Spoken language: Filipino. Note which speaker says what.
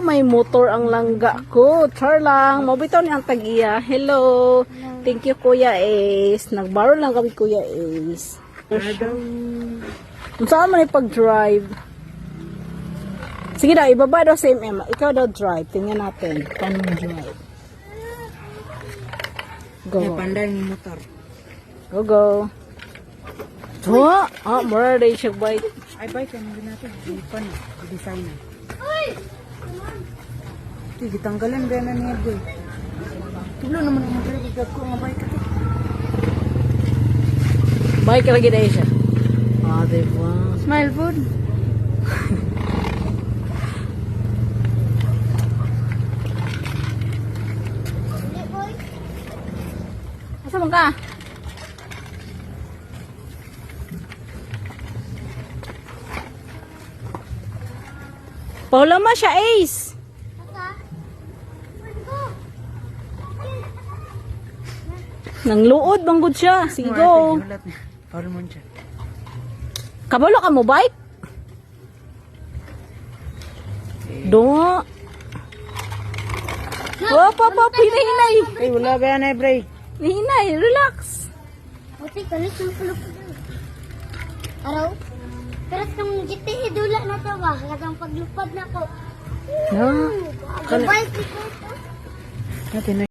Speaker 1: may motor ang langga ko. Char lang. Mabitaw ni ang tag-iya. Hello. Thank you, Kuya Ace. Nagbaro lang kami, Kuya Ace. Kung saan man pag-drive. Sige daw, ibaba daw sa MM. Ikaw daw drive. Tingnan natin. Paano drive? Go.
Speaker 2: Pandai ni motor.
Speaker 1: Go, go. Mura rin siya bike.
Speaker 2: Ay, bike yan. Hindi natin. Hindi pa na. Design na. Ito, ditanggalan ba na niya, boy? Tulo naman ang mga bigag ko nga bike ito.
Speaker 1: Bike lagi na siya. Diba?
Speaker 2: Smile food.
Speaker 1: Asa mo ka? Paula ma siya, Ace. Nang luod banggod siya. Sige, go.
Speaker 2: Paul mo siya.
Speaker 1: Kabalo ka mo, bike? Do. Hop, hop, hop. Hinay.
Speaker 2: Ay, wala ba yan, Bray?
Speaker 1: Hinay, relax.
Speaker 3: Buti kalit ng kulog ko. Araw? Pero kung jiti idula na tawa, lagang paglupad na ko.
Speaker 1: No.
Speaker 3: Bye,
Speaker 2: Natin na.